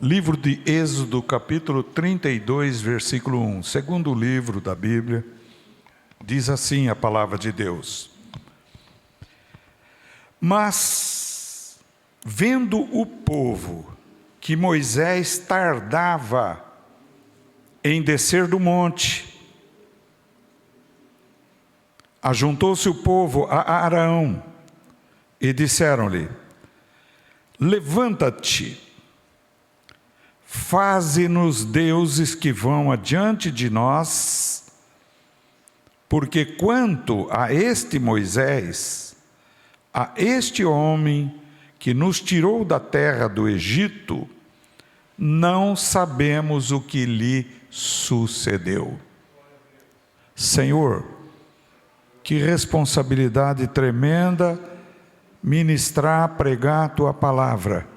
Livro de Êxodo, capítulo 32, versículo 1. Segundo livro da Bíblia, diz assim a palavra de Deus: Mas, vendo o povo que Moisés tardava em descer do monte, ajuntou-se o povo a Arão e disseram-lhe: Levanta-te, faze-nos deuses que vão adiante de nós, porque quanto a este Moisés, a este homem que nos tirou da terra do Egito, não sabemos o que lhe sucedeu. Senhor, que responsabilidade tremenda ministrar, pregar a Tua palavra.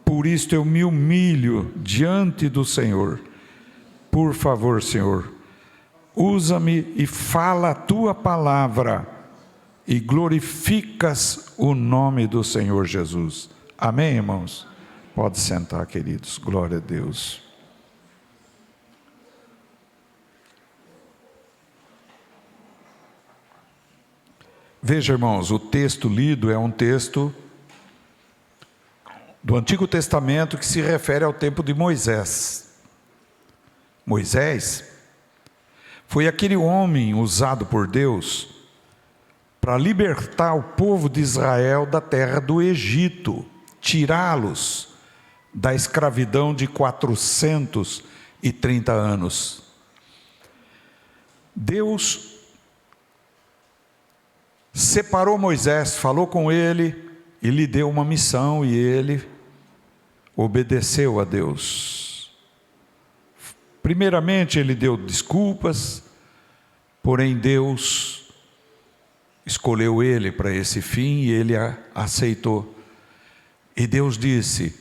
Por isto eu me humilho diante do Senhor. Por favor, Senhor, usa-me e fala a Tua palavra e glorificas o nome do Senhor Jesus. Amém, irmãos? Pode sentar, queridos. Glória a Deus. Veja, irmãos, o texto lido é um texto do Antigo Testamento que se refere ao tempo de Moisés. Moisés foi aquele homem usado por Deus para libertar o povo de Israel da terra do Egito, tirá-los da escravidão de 430 anos. Deus separou Moisés, falou com ele e lhe deu uma missão, e ele obedeceu a Deus. Primeiramente ele deu desculpas, porém Deus escolheu ele para esse fim e ele aceitou. E Deus disse: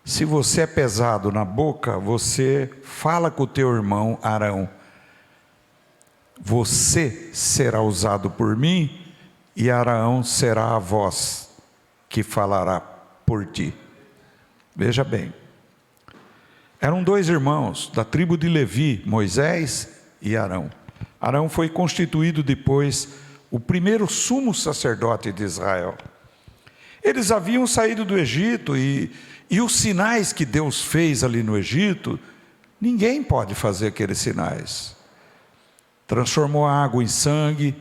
se você é pesado na boca, você fala com o teu irmão Arão. Você será usado por mim e Arão será a voz que falará por ti. Veja bem, eram dois irmãos da tribo de Levi, Moisés e Arão. Arão foi constituído depois o primeiro sumo sacerdote de Israel. Eles haviam saído do Egito e os sinais que Deus fez ali no Egito, ninguém pode fazer aqueles sinais. Transformou a água em sangue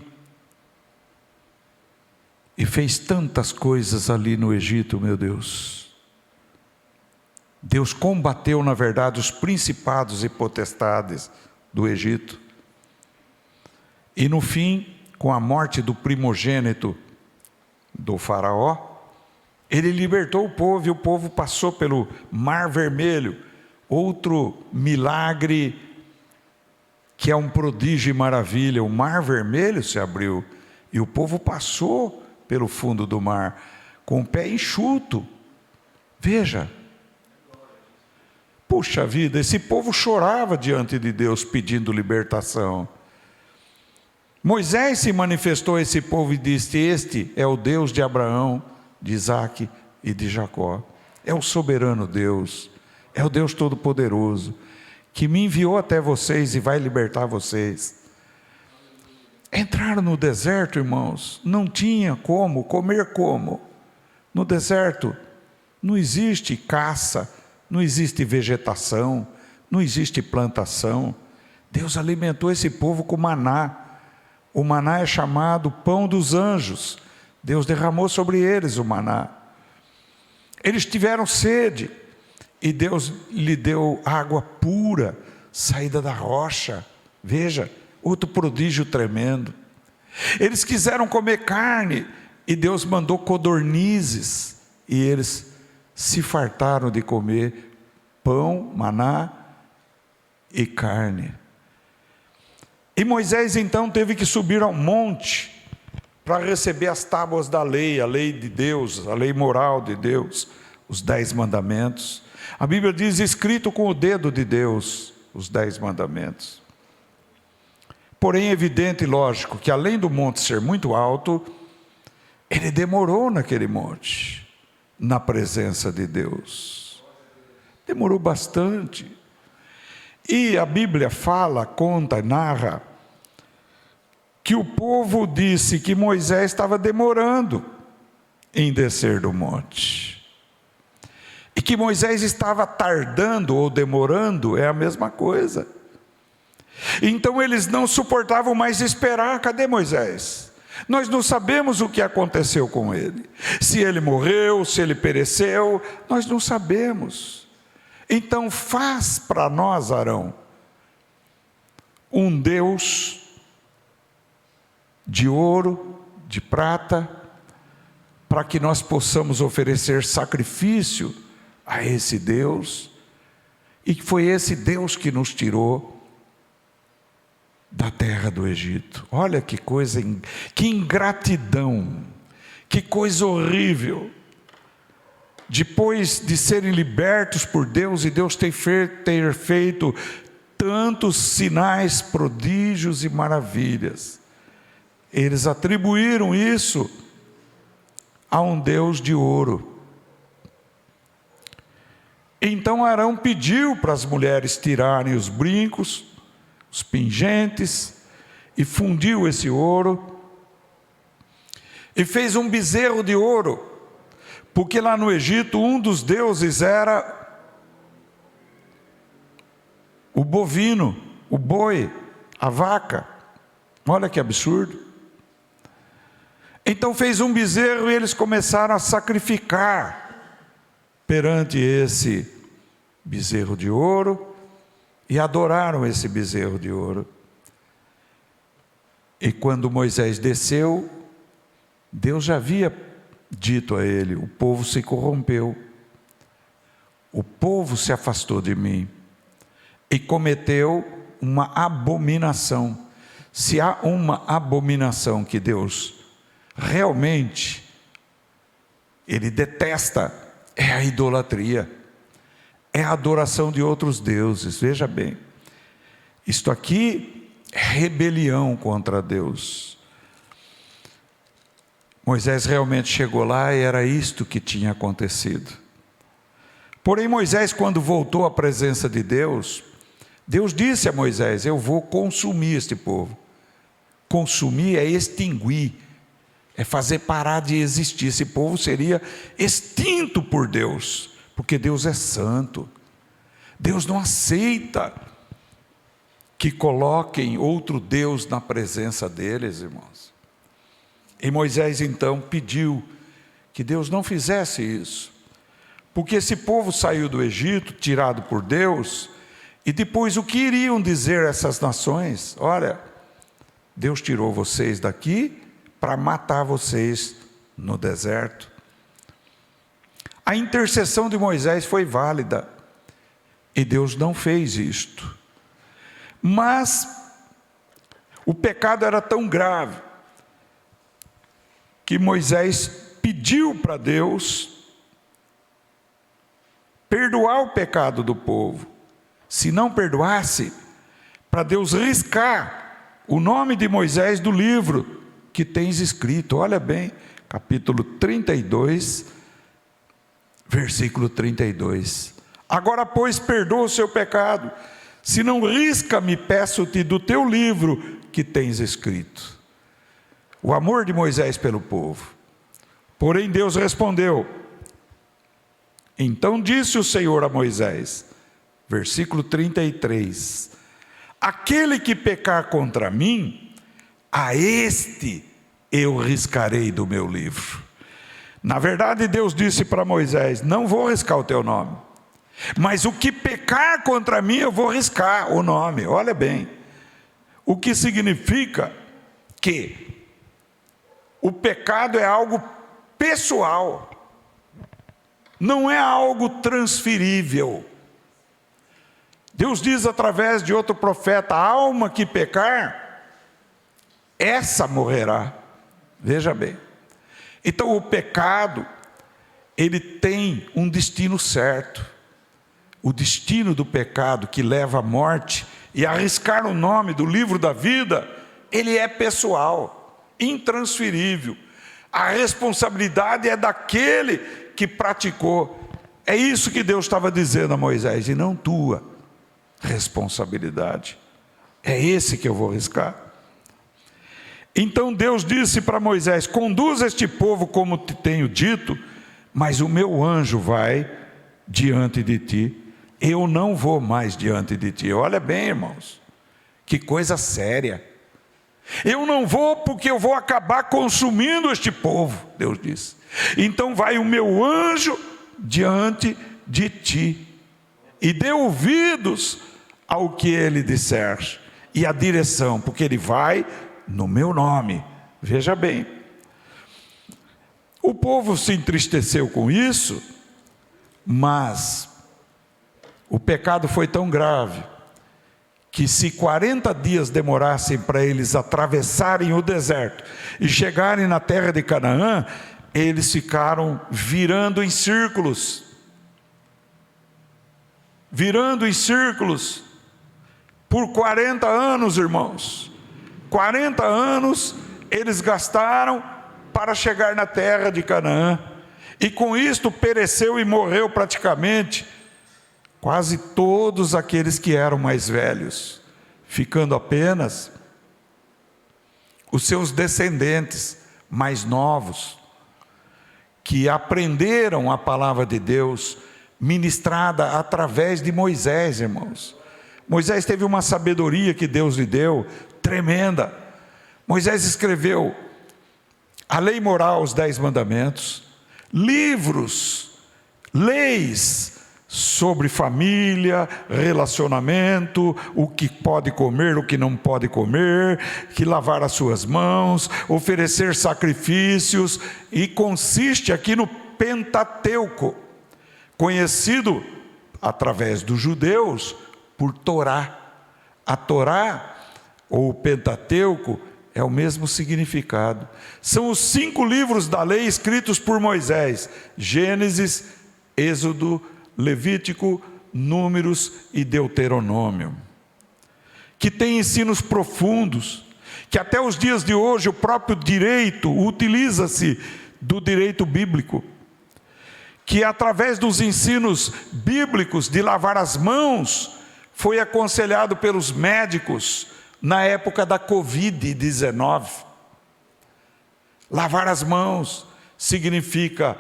e fez tantas coisas ali no Egito, meu Deus. Deus combateu, na verdade, os principados e potestades do Egito. E no fim, com a morte do primogênito do faraó, ele libertou o povo e o povo passou pelo Mar Vermelho. Outro milagre que é um prodígio e maravilha. O Mar Vermelho se abriu e o povo passou pelo fundo do mar com o pé enxuto. Veja. Puxa vida, esse povo chorava diante de Deus pedindo libertação. Moisés se manifestou a esse povo e disse: este é o Deus de Abraão, de Isaque e de Jacó. É o soberano Deus, é o Deus Todo-Poderoso, que me enviou até vocês e vai libertar vocês. Entraram no deserto, irmãos, não tinha como, comer como? No deserto não existe caça, não existe vegetação, não existe plantação. Deus alimentou esse povo com maná. O maná é chamado pão dos anjos. Deus derramou sobre eles o maná. Eles tiveram sede e Deus lhe deu água pura, saída da rocha. Veja, outro prodígio tremendo. Eles quiseram comer carne e Deus mandou codornizes e eles se fartaram de comer pão, maná e carne. E Moisés então teve que subir ao monte para receber as tábuas da lei, a lei de Deus, a lei moral de Deus, os 10 mandamentos. A Bíblia diz: escrito com o dedo de Deus, os 10 mandamentos. Porém é evidente e lógico que além do monte ser muito alto, ele demorou naquele monte, na presença de Deus. Demorou bastante. E a Bíblia fala, conta, narra, que o povo disse que Moisés estava demorando em descer do monte. E que Moisés estava tardando ou demorando, é a mesma coisa. Então eles não suportavam mais esperar. Cadê Moisés? Nós não sabemos o que aconteceu com ele. Se ele morreu, se ele pereceu, nós não sabemos. Então faz para nós, Arão, um Deus de ouro, de prata, para que nós possamos oferecer sacrifício a esse Deus. E foi esse Deus que nos tirou da terra do Egito. Olha que coisa, que ingratidão, que coisa horrível. Depois de serem libertos por Deus, e Deus ter feito tantos sinais, prodígios e maravilhas, eles atribuíram isso a um Deus de ouro. Então Arão pediu para as mulheres tirarem os brincos, os pingentes, e fundiu esse ouro, e fez um bezerro de ouro, porque lá no Egito um dos deuses era o bovino, o boi, a vaca. Olha que absurdo. Então fez um bezerro e eles começaram a sacrificar perante esse bezerro de ouro, e adoraram esse bezerro de ouro. E quando Moisés desceu, Deus já havia dito a ele: o povo se corrompeu, o povo se afastou de mim e cometeu uma abominação. Se há uma abominação que Deus realmente Ele detesta, é a idolatria, é a adoração de outros deuses. Veja bem, isto aqui é rebelião contra Deus. Moisés realmente chegou lá e era isto que tinha acontecido. Porém Moisés, quando voltou à presença de Deus, Deus disse a Moisés: eu vou consumir este povo. Consumir é extinguir, é fazer parar de existir. Esse povo seria extinto por Deus, porque Deus é santo. Deus não aceita que coloquem outro Deus na presença deles, irmãos. E Moisés então pediu que Deus não fizesse isso, porque esse povo saiu do Egito, tirado por Deus, e depois o que iriam dizer essas nações? Olha, Deus tirou vocês daqui para matar vocês no deserto. A intercessão de Moisés foi válida, e Deus não fez isto. Mas o pecado era tão grave, que Moisés pediu para Deus perdoar o pecado do povo. Se não perdoasse, para Deus riscar o nome de Moisés do livro que tens escrito. Olha bem, capítulo 32, versículo 32. Agora, pois, perdoa o seu pecado, se não risca-me, peço-te, do teu livro que tens escrito. O amor de Moisés pelo povo. Porém Deus respondeu: então disse o Senhor a Moisés, versículo 33, aquele que pecar contra mim, a este eu riscarei do meu livro. Na verdade Deus disse para Moisés: não vou riscar o teu nome, mas o que pecar contra mim eu vou riscar o nome. Olha bem, o que significa que o pecado é algo pessoal, não é algo transferível. Deus diz através de outro profeta: a alma que pecar, essa morrerá. Veja bem, então o pecado, ele tem um destino certo. O destino do pecado que leva à morte e arriscar o nome do livro da vida, ele é pessoal, intransferível. A responsabilidade é daquele que praticou É isso que Deus estava dizendo a Moisés, e não tua responsabilidade. É esse que eu vou riscar. Então Deus disse para Moisés: conduz este povo como te tenho dito, mas o meu anjo vai diante de ti. Eu não vou mais diante de ti. Olha bem, irmãos, que coisa séria. Eu não vou porque eu vou acabar consumindo este povo, Deus disse. Então vai o meu anjo diante de ti, e dê ouvidos ao que ele disser, e a direção, porque ele vai no meu nome. Veja bem, o povo se entristeceu com isso, mas o pecado foi tão grave, que se 40 dias demorassem para eles atravessarem o deserto e chegarem na terra de Canaã, eles ficaram virando em círculos. Virando em círculos por 40 anos, irmãos. 40 anos eles gastaram para chegar na terra de Canaã. E com isto pereceu e morreu praticamente quase todos aqueles que eram mais velhos, ficando apenas os seus descendentes mais novos, que aprenderam a palavra de Deus ministrada através de Moisés, irmãos. Moisés teve uma sabedoria que Deus lhe deu, tremenda. Moisés escreveu a lei moral, os 10 mandamentos, livros, leis sobre família, relacionamento, o que pode comer, o que não pode comer, que lavar as suas mãos, oferecer sacrifícios, e consiste aqui no Pentateuco, conhecido através dos judeus por Torá. A Torá, ou o Pentateuco, é o mesmo significado. São os 5 livros da lei escritos por Moisés: Gênesis, Êxodo, Levítico, Números e Deuteronômio, que tem ensinos profundos, que até os dias de hoje o próprio direito utiliza-se do direito bíblico, que através dos ensinos bíblicos de lavar as mãos, foi aconselhado pelos médicos na época da Covid-19. Lavar as mãos significa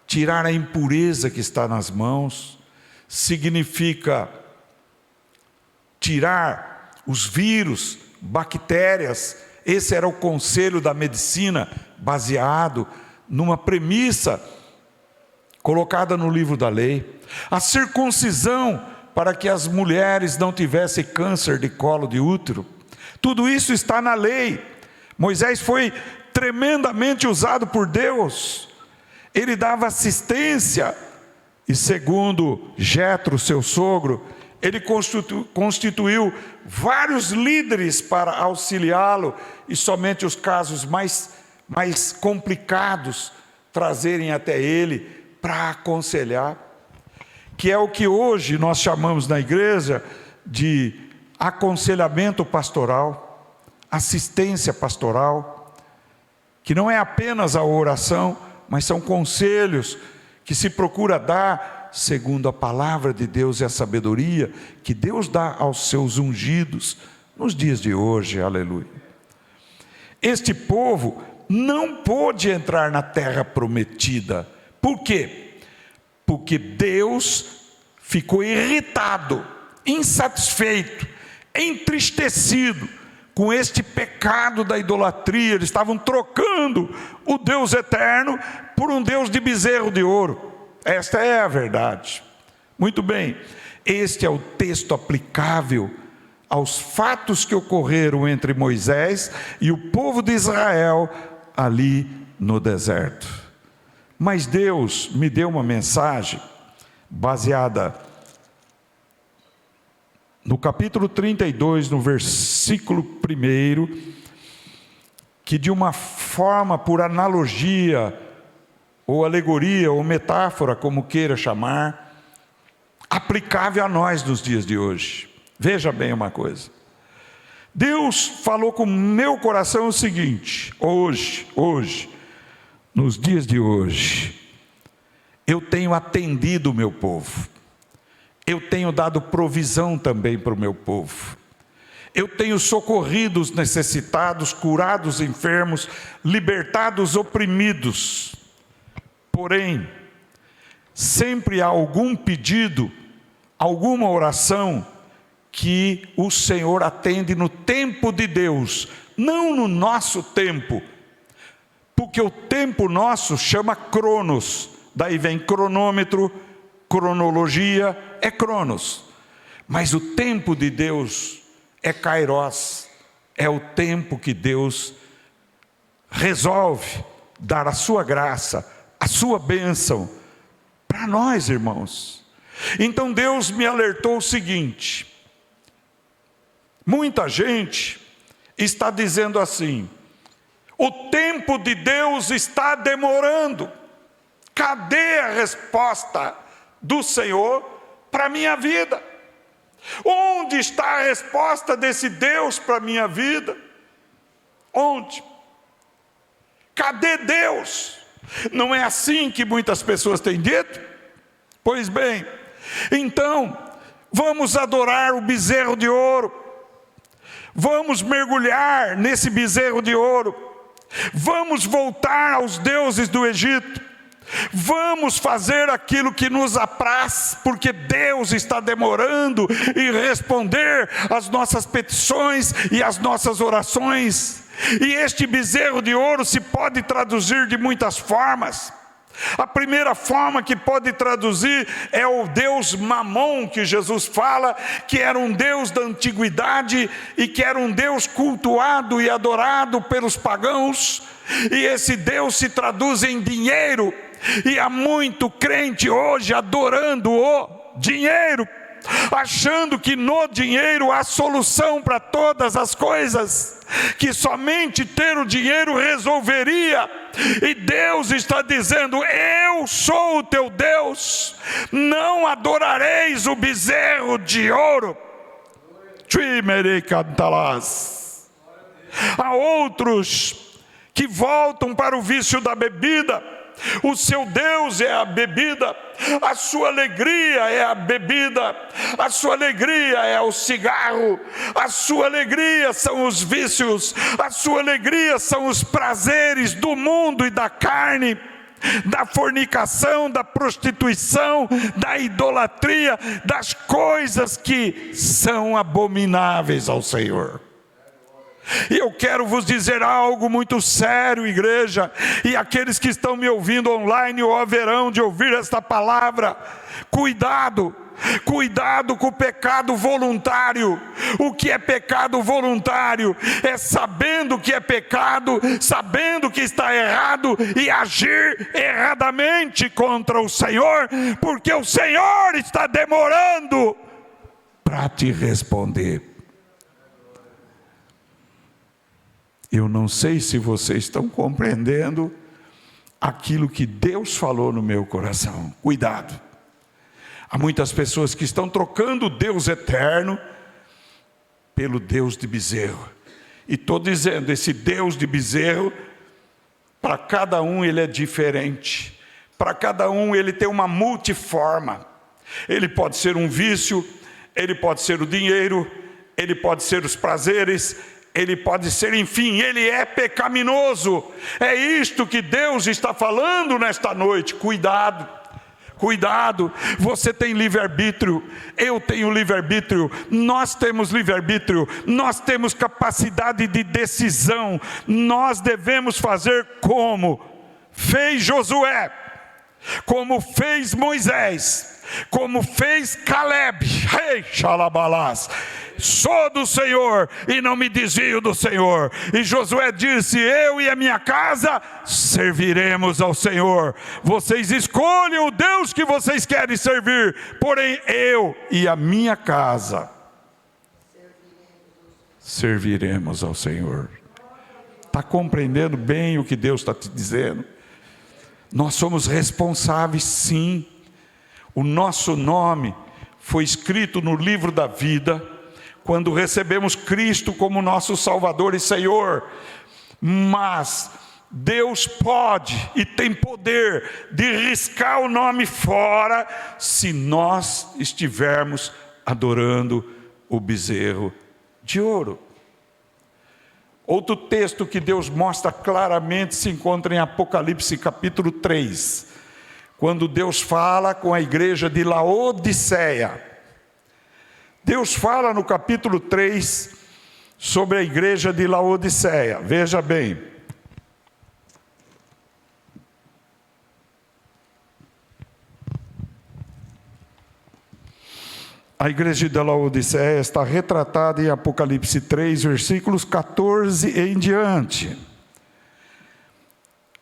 tirar a impureza que está nas mãos, significa tirar os vírus, bactérias. Esse era o conselho da medicina, baseado numa premissa colocada no livro da lei. A circuncisão, para que as mulheres não tivessem câncer de colo de útero. Tudo isso está na lei. Moisés foi tremendamente usado por Deus. Ele dava assistência, e segundo Jetro, seu sogro, ele constituiu vários líderes para auxiliá-lo, e somente os casos mais complicados trazerem até ele para aconselhar, que é o que hoje nós chamamos na igreja de aconselhamento pastoral, assistência pastoral, que não é apenas a oração, mas são conselhos que se procura dar segundo a palavra de Deus e a sabedoria que Deus dá aos seus ungidos nos dias de hoje, aleluia. Este povo não pôde entrar na terra prometida. Por quê? Porque Deus ficou irritado, insatisfeito, entristecido com este pecado da idolatria. Eles estavam trocando o Deus eterno por um Deus de bezerro de ouro. Esta é a verdade. Muito bem, este é o texto aplicável aos fatos que ocorreram entre Moisés e o povo de Israel ali no deserto. Mas Deus me deu uma mensagem baseada no capítulo 32, no versículo 1, que de uma forma, por analogia, ou alegoria, ou metáfora, como queira chamar, aplicável a nós nos dias de hoje. Veja bem uma coisa. Deus falou com o meu coração o seguinte: hoje, nos dias de hoje, eu tenho atendido o meu povo, eu tenho dado provisão também para o meu povo, eu tenho socorrido os necessitados, curado os enfermos, libertado os oprimidos. Porém, sempre há algum pedido, alguma oração que o Senhor atende no tempo de Deus, não no nosso tempo, porque o tempo nosso chama cronos, daí vem cronômetro, cronologia, é cronos, mas o tempo de Deus é kairos, é o tempo que Deus resolve dar a sua graça, a sua bênção para nós, irmãos. Então Deus me alertou o seguinte: muita gente está dizendo assim: o tempo de Deus está demorando, cadê a resposta do Senhor para a minha vida? Onde está a resposta desse Deus para a minha vida? Onde? Cadê Deus? Não é assim que muitas pessoas têm dito? Pois bem, então, vamos adorar o bezerro de ouro, vamos mergulhar nesse bezerro de ouro, vamos voltar aos deuses do Egito, vamos fazer aquilo que nos apraz, porque Deus está demorando em responder às nossas petições e às nossas orações. E este bezerro de ouro se pode traduzir de muitas formas. A primeira forma que pode traduzir é o Deus Mamon, que Jesus fala, que era um Deus da antiguidade e que era um Deus cultuado e adorado pelos pagãos, e esse Deus se traduz em dinheiro, e há muito crente hoje adorando o dinheiro, achando que no dinheiro há solução para todas as coisas, que somente ter o dinheiro resolveria. E Deus está dizendo: eu sou o teu Deus, não adorareis o bezerro de ouro. Há outros que voltam para o vício da bebida. O seu Deus é a bebida, a sua alegria é a bebida, a sua alegria é o cigarro, a sua alegria são os vícios, a sua alegria são os prazeres do mundo e da carne, da fornicação, da prostituição, da idolatria, das coisas que são abomináveis ao Senhor. E eu quero vos dizer algo muito sério, igreja, e aqueles que estão me ouvindo online ou haverão de ouvir esta palavra: cuidado, cuidado com o pecado voluntário. O que é pecado voluntário? É sabendo que é pecado, sabendo que está errado e agir erradamente contra o Senhor, porque o Senhor está demorando para te responder. Eu não sei se vocês estão compreendendo aquilo que Deus falou no meu coração. Cuidado. Há muitas pessoas que estão trocando o Deus eterno pelo Deus de bezerro. E estou dizendo, esse Deus de bezerro, para cada um ele é diferente. Para cada um ele tem uma multiforma. Ele pode ser um vício, ele pode ser o dinheiro, ele pode ser os prazeres, ele pode ser, enfim, ele é pecaminoso. É isto que Deus está falando nesta noite. Cuidado, cuidado. Você tem livre-arbítrio, eu tenho livre-arbítrio, nós temos livre-arbítrio, nós temos capacidade de decisão. Nós devemos fazer como fez Josué, como fez Moisés, como fez Caleb. Ei, xalabalás, sou do Senhor e não me desvio do Senhor. E Josué disse: eu e a minha casa serviremos ao Senhor. Vocês escolham o Deus que vocês querem servir, porém eu e a minha casa serviremos ao Senhor. Está compreendendo bem o que Deus está te dizendo? Nós somos responsáveis, sim. O nosso nome foi escrito no livro da vida quando recebemos Cristo como nosso Salvador e Senhor. Mas Deus pode e tem poder de riscar o nome fora, se nós estivermos adorando o bezerro de ouro. Outro texto que Deus mostra claramente se encontra em Apocalipse capítulo 3, quando Deus fala com a igreja de Laodiceia. Deus fala no capítulo 3 sobre a igreja de Laodiceia. Veja bem. A igreja de Laodiceia está retratada em Apocalipse 3, versículos 14 em diante.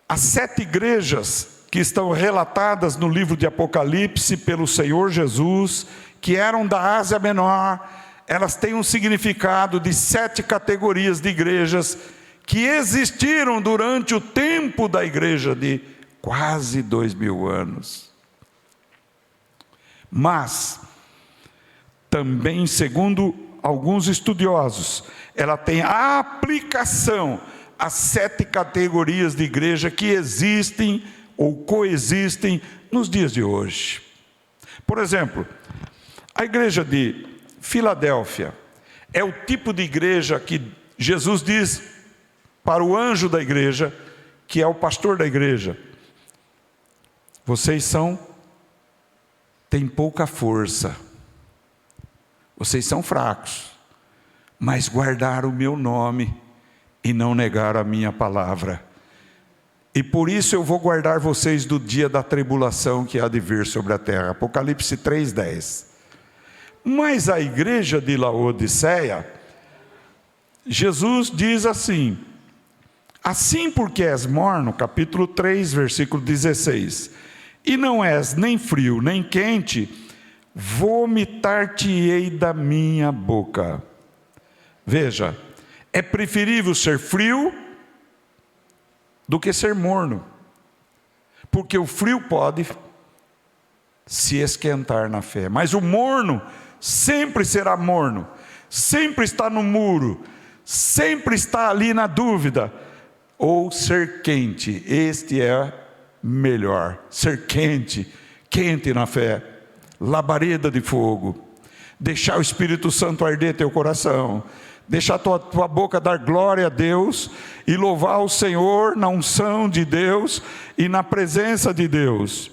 As 7 igrejas que estão relatadas no livro de Apocalipse pelo Senhor Jesus, que eram da Ásia Menor, elas têm um significado de 7 categorias de igrejas que existiram durante o tempo da igreja de quase 2000 anos. Mas também, segundo alguns estudiosos, ela tem a aplicação às 7 categorias de igreja que existem ou coexistem nos dias de hoje. Por exemplo, a igreja de Filadélfia é o tipo de igreja que Jesus diz para o anjo da igreja, que é o pastor da igreja: vocês têm pouca força, vocês são fracos, mas guardaram o meu nome e não negaram a minha palavra. E por isso eu vou guardar vocês do dia da tribulação que há de vir sobre a terra. Apocalipse 3:10. Mas a igreja de Laodiceia, Jesus diz assim: assim porque és morno, capítulo 3, versículo 16, e não és nem frio nem quente, vomitar-te-ei da minha boca. Veja, é preferível ser frio do que ser morno, porque o frio pode se esquentar na fé, mas o morno sempre será morno, sempre está no muro, sempre está ali na dúvida. Ou ser quente, este é melhor, ser quente, quente na fé, labareda de fogo, deixar o Espírito Santo arder teu coração, deixar tua boca dar glória a Deus e louvar o Senhor na unção de Deus e na presença de Deus.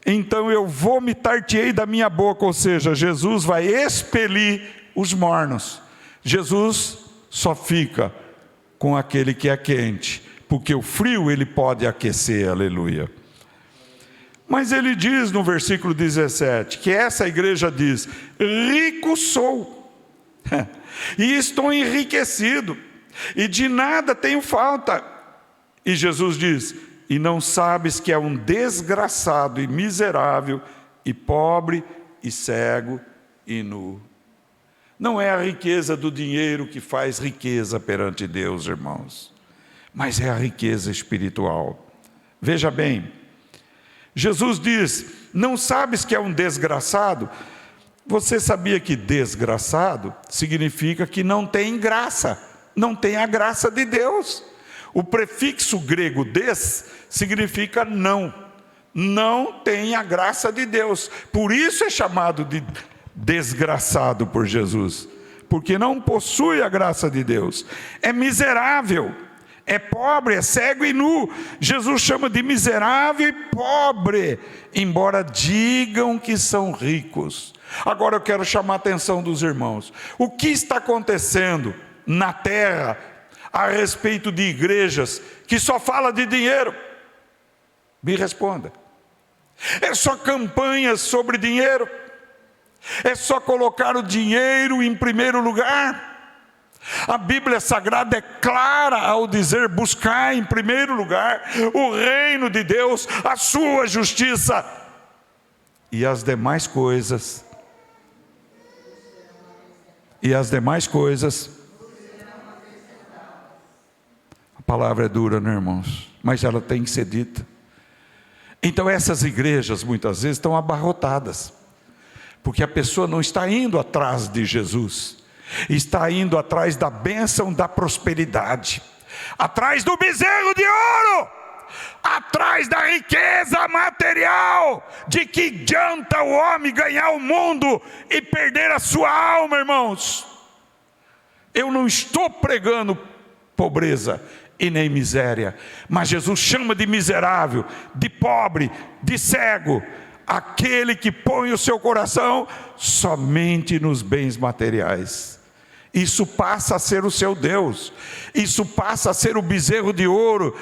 Então eu vomitar-te-ei da minha boca, ou seja, Jesus vai expelir os mornos. Jesus só fica com aquele que é quente, porque o frio ele pode aquecer, aleluia. Mas ele diz no versículo 17, que essa igreja diz: rico sou, e estou enriquecido, e de nada tenho falta. E Jesus diz: e não sabes que é um desgraçado e miserável, e pobre, e cego, e nu. Não é a riqueza do dinheiro que faz riqueza perante Deus, irmãos, mas é a riqueza espiritual. Veja bem, Jesus diz: não sabes que é um desgraçado? Você sabia que desgraçado significa que não tem graça, não tem a graça de Deus. O prefixo grego des significa não tem a graça de Deus. Por isso é chamado de desgraçado por Jesus, porque não possui a graça de Deus. É miserável, é pobre, é cego e nu. Jesus chama de miserável e pobre, embora digam que são ricos. Agora eu quero chamar a atenção dos irmãos. O que está acontecendo na terra a respeito de igrejas que só fala de dinheiro? Me responda. É só campanhas sobre dinheiro? É só colocar o dinheiro em primeiro lugar? A Bíblia Sagrada é clara ao dizer: buscar em primeiro lugar o reino de Deus, a sua justiça, e as demais coisas, a palavra é dura, né, irmãos? Mas ela tem que ser dita. Então essas igrejas muitas vezes estão abarrotadas, porque a pessoa não está indo atrás de Jesus, está indo atrás da bênção da prosperidade, atrás do bezerro de ouro, atrás da riqueza material. De que adianta o homem ganhar o mundo e perder a sua alma, irmãos? Eu não estou pregando pobreza e nem miséria, mas Jesus chama de miserável, de pobre, de cego, aquele que põe o seu coração somente nos bens materiais. Isso passa a ser o seu Deus, isso passa a ser o bezerro de ouro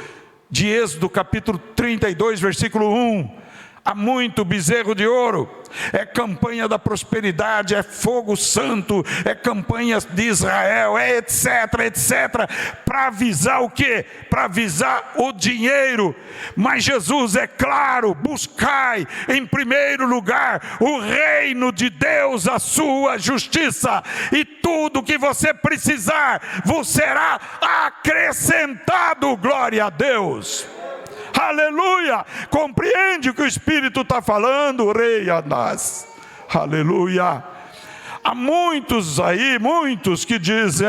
de Êxodo capítulo 32, versículo 1. Há muito bezerro de ouro, é campanha da prosperidade, é fogo santo, é campanha de Israel, é etc, para avisar o quê? Para avisar o dinheiro. Mas Jesus é claro: buscai em primeiro lugar o reino de Deus, a sua justiça, e tudo que você precisar vos será acrescentado. Glória a Deus. Aleluia, compreende o que o Espírito está falando, rei Anás, aleluia. Há muitos aí, muitos que dizem,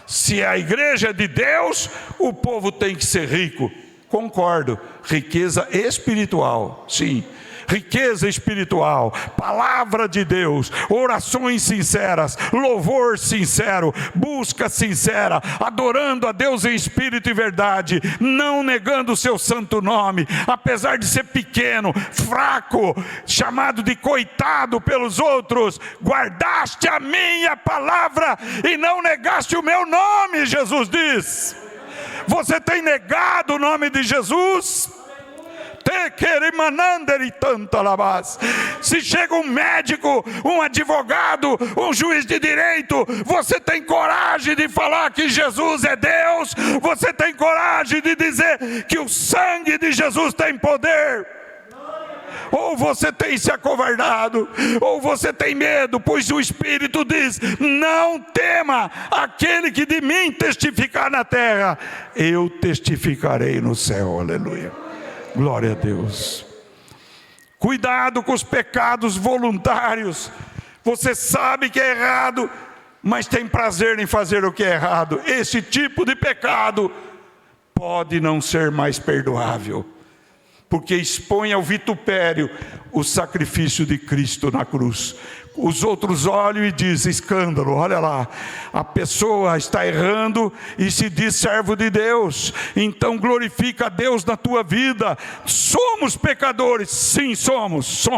se a igreja é de Deus, o povo tem que ser rico. Concordo, riqueza espiritual, sim, riqueza espiritual, palavra de Deus, orações sinceras, louvor sincero, busca sincera, adorando a Deus em espírito e verdade, não negando o seu santo nome, apesar de ser pequeno, fraco, chamado de coitado pelos outros. Guardaste a minha palavra e não negaste o meu nome, Jesus diz. Você tem negado o nome de Jesus? Se chega um médico, um advogado, um juiz de direito, você tem coragem de falar que Jesus é Deus? Você tem coragem de dizer que o sangue de Jesus tem poder? Ou você tem se acovardado, ou você tem medo, pois o Espírito diz: não tema, aquele que de mim testificar na terra, eu testificarei no céu. Aleluia. Glória a Deus. Cuidado com os pecados voluntários. Você sabe que é errado, mas tem prazer em fazer o que é errado. Esse tipo de pecado pode não ser mais perdoável, porque expõe ao vitupério o sacrifício de Cristo na cruz. Os outros olham e dizem: escândalo, olha lá, a pessoa está errando e se diz servo de Deus, então glorifica a Deus na tua vida. Somos pecadores, sim, somos,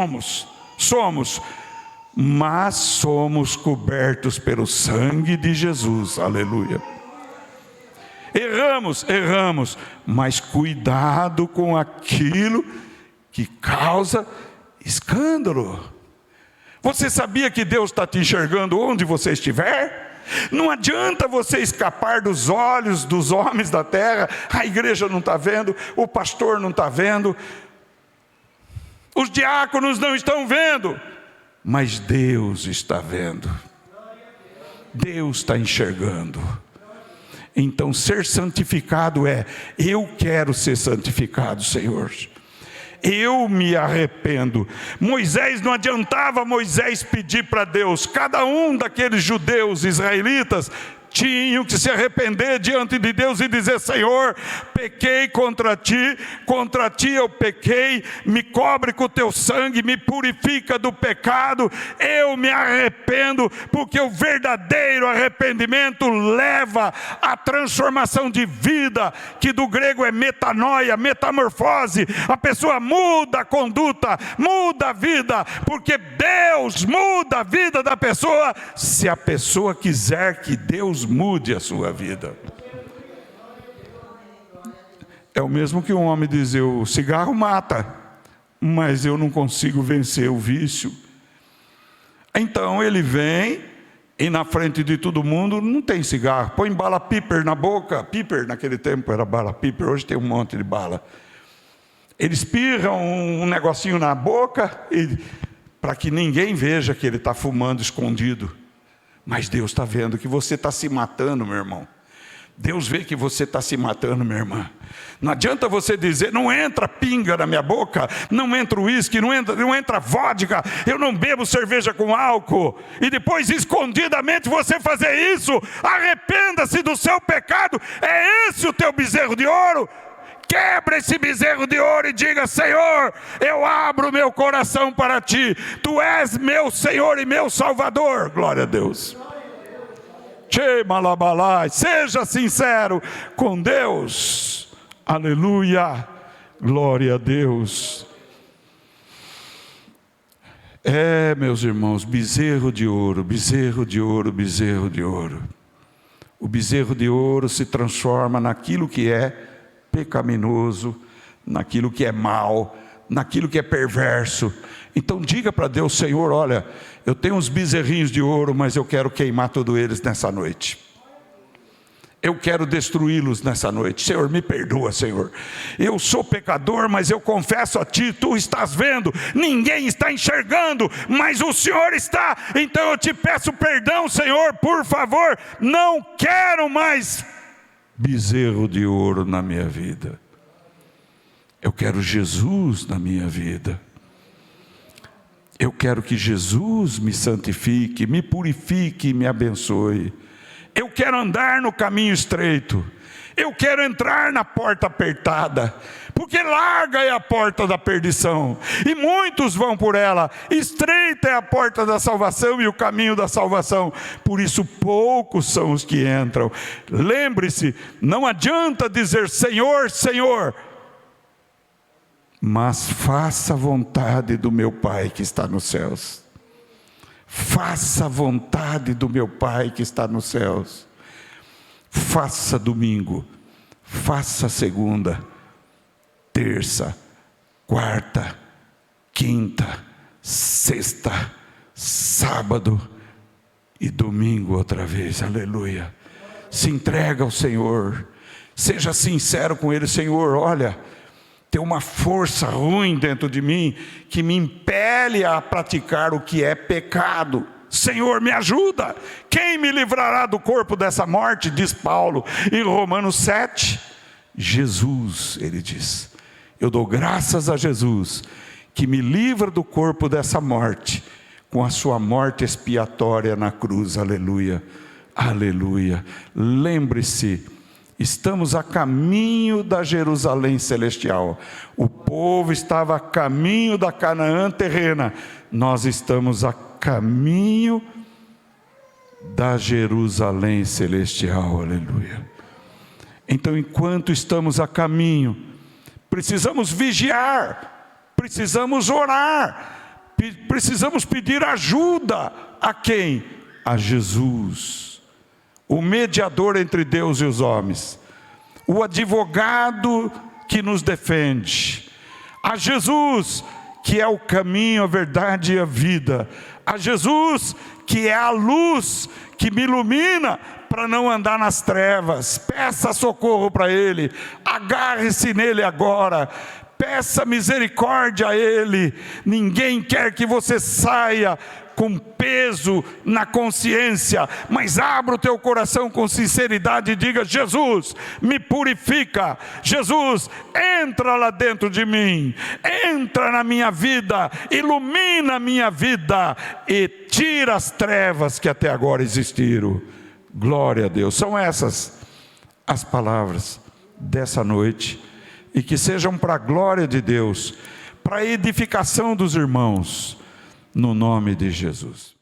mas somos cobertos pelo sangue de Jesus, aleluia. Erramos, mas cuidado com aquilo que causa escândalo. Você sabia que Deus está te enxergando onde você estiver? Não adianta você escapar dos olhos dos homens da terra. A igreja não está vendo, o pastor não está vendo, os diáconos não estão vendo, mas Deus está vendo. Deus está enxergando. Então ser santificado é: eu quero ser santificado, Senhor, eu me arrependo. Moisés, não adiantava Moisés pedir para Deus. Cada um daqueles judeus israelitas tinham que se arrepender diante de Deus e dizer: Senhor, pequei contra ti eu pequei, me cobre com o teu sangue, me purifica do pecado, eu me arrependo, porque o verdadeiro arrependimento leva à transformação de vida, que do grego é metanoia, metamorfose. A pessoa muda a conduta, muda a vida, porque Deus muda a vida da pessoa, se a pessoa quiser que Deus mude a sua vida. É o mesmo que um homem dizer: o cigarro mata, mas eu não consigo vencer o vício. Então ele vem e na frente de todo mundo não tem cigarro, põe bala piper na boca. Piper naquele tempo era bala piper, hoje tem um monte de bala. Ele espirra um negocinho na boca para que ninguém veja que ele está fumando escondido. Mas Deus está vendo que você está se matando, meu irmão. Deus vê que você está se matando, minha irmã. Não adianta você dizer, não entra pinga na minha boca, não entra uísque, não entra vodka, eu não bebo cerveja com álcool, e depois escondidamente você fazer isso. Arrependa-se do seu pecado. É esse o teu bezerro de ouro? Quebra esse bezerro de ouro e diga: Senhor, eu abro meu coração para ti, tu és meu Senhor e meu Salvador. Glória a Deus. Seja sincero com Deus. Aleluia, glória a Deus. Meus irmãos, bezerro de ouro, bezerro de ouro, bezerro de ouro. O bezerro de ouro se transforma naquilo que é pecaminoso, naquilo que é mal, naquilo que é perverso. Então diga para Deus: Senhor, olha, eu tenho uns bezerrinhos de ouro, mas eu quero queimar todos eles nessa noite. Eu quero destruí-los nessa noite. Senhor, me perdoa, Senhor. Eu sou pecador, mas eu confesso a Ti, Tu estás vendo. Ninguém está enxergando, mas o Senhor está. Então eu te peço perdão, Senhor, por favor. Não quero mais bezerro de ouro na minha vida. Eu quero Jesus na minha vida. Eu quero que Jesus me santifique, me purifique e me abençoe. Eu quero andar no caminho estreito. Eu quero entrar na porta apertada, porque larga é a porta da perdição, e muitos vão por ela. Estreita é a porta da salvação e o caminho da salvação, por isso poucos são os que entram. Lembre-se, não adianta dizer Senhor, Senhor, mas faça a vontade do meu Pai que está nos céus. Faça a vontade do meu Pai que está nos céus. Faça domingo, faça segunda, terça, quarta, quinta, sexta, sábado e domingo outra vez. Aleluia. Se entrega ao Senhor. Seja sincero com Ele. Senhor, olha, tem uma força ruim dentro de mim que me impele a praticar o que é pecado. Senhor, me ajuda. Quem me livrará do corpo dessa morte? Diz Paulo em Romanos 7. Jesus, ele diz. Eu dou graças a Jesus que me livra do corpo dessa morte com a sua morte expiatória na cruz. Aleluia, aleluia. Lembre-se, estamos a caminho da Jerusalém celestial. O povo estava a caminho da Canaã terrena. Nós estamos a caminho da Jerusalém celestial. Aleluia. Então, enquanto estamos a caminho, precisamos vigiar, precisamos orar, precisamos pedir ajuda a quem? A Jesus, o mediador entre Deus e os homens, o advogado que nos defende, a Jesus, que é o caminho, a verdade e a vida, a Jesus, que é a luz que me ilumina para não andar nas trevas. Peça socorro para Ele, agarre-se nele agora, peça misericórdia a Ele. Ninguém quer que você saia com peso na consciência, mas abra o teu coração com sinceridade e diga: Jesus, me purifica. Jesus, entra lá dentro de mim, entra na minha vida, ilumina a minha vida e tira as trevas que até agora existiram. Glória a Deus. São essas as palavras dessa noite, e que sejam para a glória de Deus, para a edificação dos irmãos, no nome de Jesus.